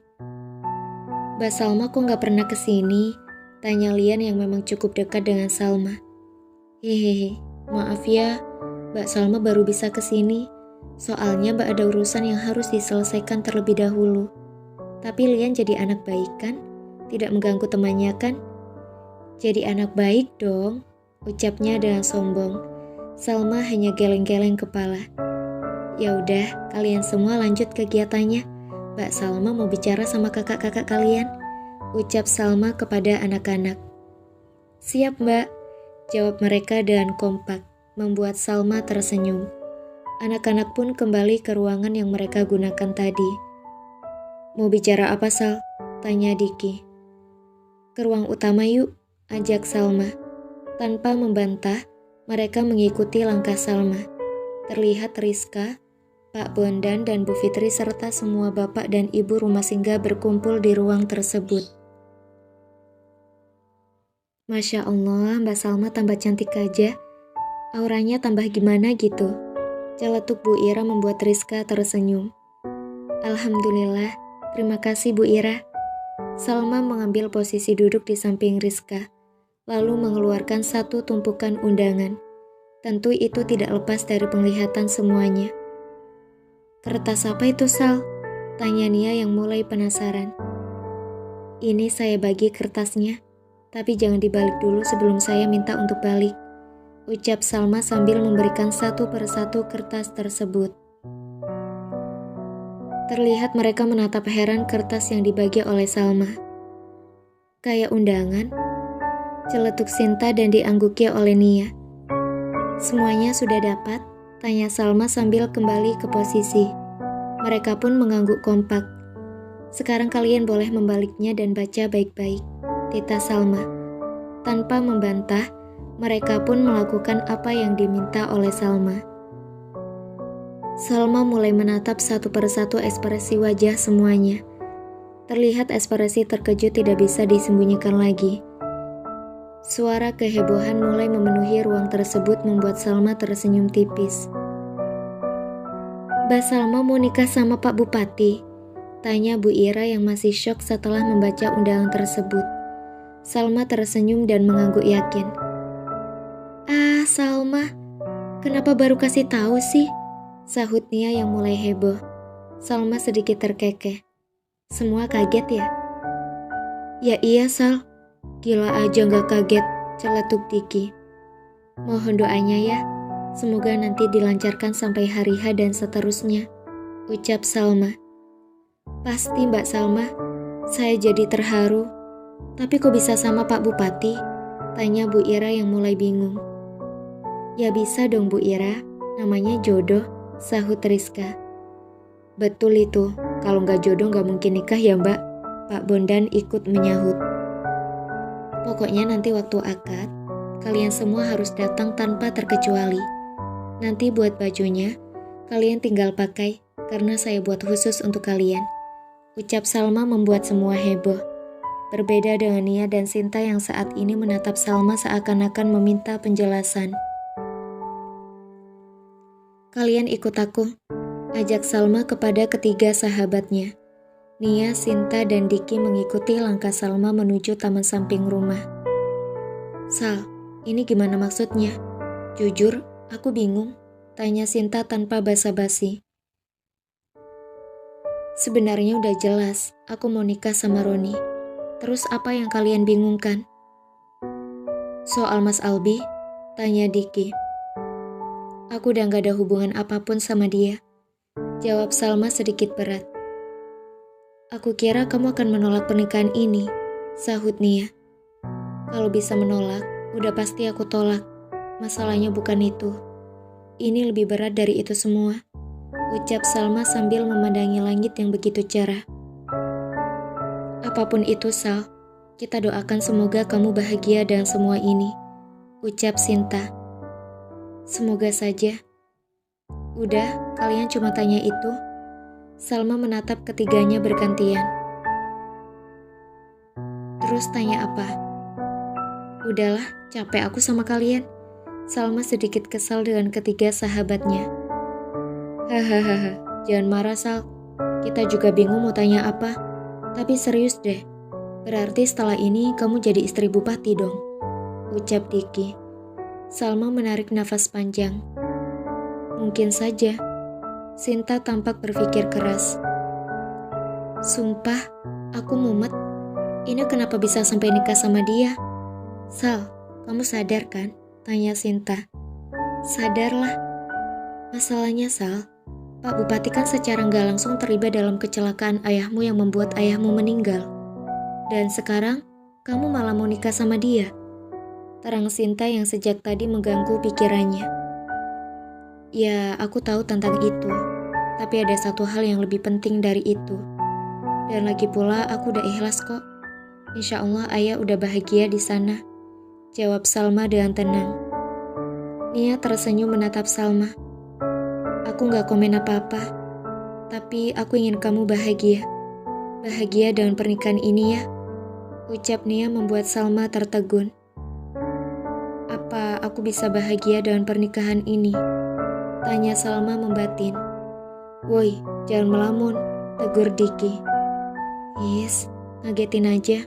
Mbak Salma kok gak pernah kesini? Tanya Lian yang memang cukup dekat dengan Salma. Hehehe, maaf ya, Mbak Salma baru bisa kesini. Soalnya Mbak ada urusan yang harus diselesaikan terlebih dahulu. Tapi Lian jadi anak baik kan? Tidak mengganggu temannya kan? Jadi anak baik dong, ucapnya dengan sombong. Salma hanya geleng-geleng kepala. Ya udah, kalian semua lanjut kegiatannya. Mbak Salma mau bicara sama kakak-kakak kalian, ucap Salma kepada anak-anak. Siap Mbak, jawab mereka dengan kompak, membuat Salma tersenyum. Anak-anak pun kembali ke ruangan yang mereka gunakan tadi. Mau bicara apa Sal? Tanya Diki. Ke ruang utama yuk, ajak Salma. Tanpa membantah, mereka mengikuti langkah Salma. Terlihat Rizka, Pak Bondan dan Bu Fitri serta semua bapak dan ibu rumah singgah berkumpul di ruang tersebut. Masya Allah, Mbak Salma tambah cantik aja. Auranya tambah gimana gitu. Celetuk Bu Ira membuat Rizka tersenyum. Alhamdulillah, terima kasih Bu Ira. Salma mengambil posisi duduk di samping Rizka, lalu mengeluarkan satu tumpukan undangan. Tentu itu tidak lepas dari penglihatan semuanya. Kertas apa itu, Sal? Tanya Nia yang mulai penasaran. Ini saya bagi kertasnya, tapi jangan dibalik dulu sebelum saya minta untuk balik, ucap Salma sambil memberikan satu persatu kertas tersebut. Terlihat mereka menatap heran kertas yang dibagi oleh Salma. Kayak undangan, celetuk Sinta dan diangguki oleh Nia. Semuanya sudah dapat? Tanya Salma sambil kembali ke posisi. Mereka pun mengangguk kompak. Sekarang kalian boleh membaliknya dan baca baik-baik, Tita Salma. Tanpa membantah, mereka pun melakukan apa yang diminta oleh Salma. Salma mulai menatap satu persatu ekspresi wajah semuanya. Terlihat ekspresi terkejut tidak bisa disembunyikan lagi. Suara kehebohan mulai memenuhi ruang tersebut membuat Salma tersenyum tipis. "Mbak Salma mau nikah sama Pak Bupati?" tanya Bu Ira yang masih syok setelah membaca undangan tersebut. Salma tersenyum dan mengangguk yakin. "Ah, Salma, kenapa baru kasih tahu sih?" sahut Nia yang mulai heboh. Salma sedikit terkekeh. "Semua kaget ya?" "Ya iya, Sal. Gila aja gak kaget," celetuk Diki. "Mohon doanya ya, semoga nanti dilancarkan sampai hari H dan seterusnya," ucap Salma. "Pasti Mbak Salma, saya jadi terharu. Tapi kok bisa sama Pak Bupati?" tanya Bu Ira yang mulai bingung. "Ya bisa dong Bu Ira, namanya jodoh," sahut Rizka. "Betul itu, kalau nggak jodoh nggak mungkin nikah ya Mbak," Pak Bondan ikut menyahut. "Pokoknya nanti waktu akad, kalian semua harus datang tanpa terkecuali. Nanti buat bajunya, kalian tinggal pakai, karena saya buat khusus untuk kalian," ucap Salma membuat semua heboh. Berbeda dengan Nia dan Sinta yang saat ini menatap Salma seakan-akan meminta penjelasan. "Kalian ikut aku," ajak Salma kepada ketiga sahabatnya. Nia, Sinta, dan Diki mengikuti langkah Salma menuju taman samping rumah. "Sal, ini gimana maksudnya? Jujur, aku bingung," tanya Sinta tanpa basa-basi. "Sebenarnya udah jelas, aku mau nikah sama Roni. Terus apa yang kalian bingungkan?" "Soal Mas Albi?" tanya Diki. "Aku udah gak ada hubungan apapun sama dia," jawab Salma sedikit berat. "Aku kira kamu akan menolak pernikahan ini," sahut Nia. "Kalau bisa menolak, udah pasti aku tolak. Masalahnya bukan itu. Ini lebih berat dari itu semua," ucap Salma sambil memandangi langit yang begitu cerah. "Apapun itu, Sal, kita doakan semoga kamu bahagia dengan semua ini," ucap Sinta. "Semoga saja." "Udah, kalian cuma tanya itu?" Salma menatap ketiganya bergantian. "Terus tanya apa?" "Udahlah, capek aku sama kalian." Salma sedikit kesal dengan ketiga sahabatnya. "Hahaha, jangan marah Sal. Kita juga bingung mau tanya apa. Tapi serius deh, berarti setelah ini kamu jadi istri bupati dong," ucap Diki. Salma menarik nafas panjang. "Mungkin saja." Sinta tampak berpikir keras. "Sumpah, aku mumet. Ini kenapa bisa sampai nikah sama dia?" "Sal, kamu sadar kan?" tanya Sinta. "Sadarlah. Masalahnya Sal, Pak Bupati kan secara nggak langsung terlibat dalam kecelakaan ayahmu yang membuat ayahmu meninggal. Dan sekarang, kamu malah mau nikah sama dia," terang Sinta yang sejak tadi mengganggu pikirannya. "Ya, aku tahu tentang itu. Tapi ada satu hal yang lebih penting dari itu. Dan lagi pula aku udah ikhlas kok. Insya Allah ayah udah bahagia di sana," jawab Salma dengan tenang. Nia tersenyum menatap Salma. "Aku gak komen apa-apa. Tapi aku ingin kamu bahagia. Bahagia dengan pernikahan ini ya," ucap Nia membuat Salma tertegun. "Apa aku bisa bahagia dengan pernikahan ini?" tanya Salma membatin. "Woi, jangan melamun," tegur Diki. "Yes, ngagetin aja."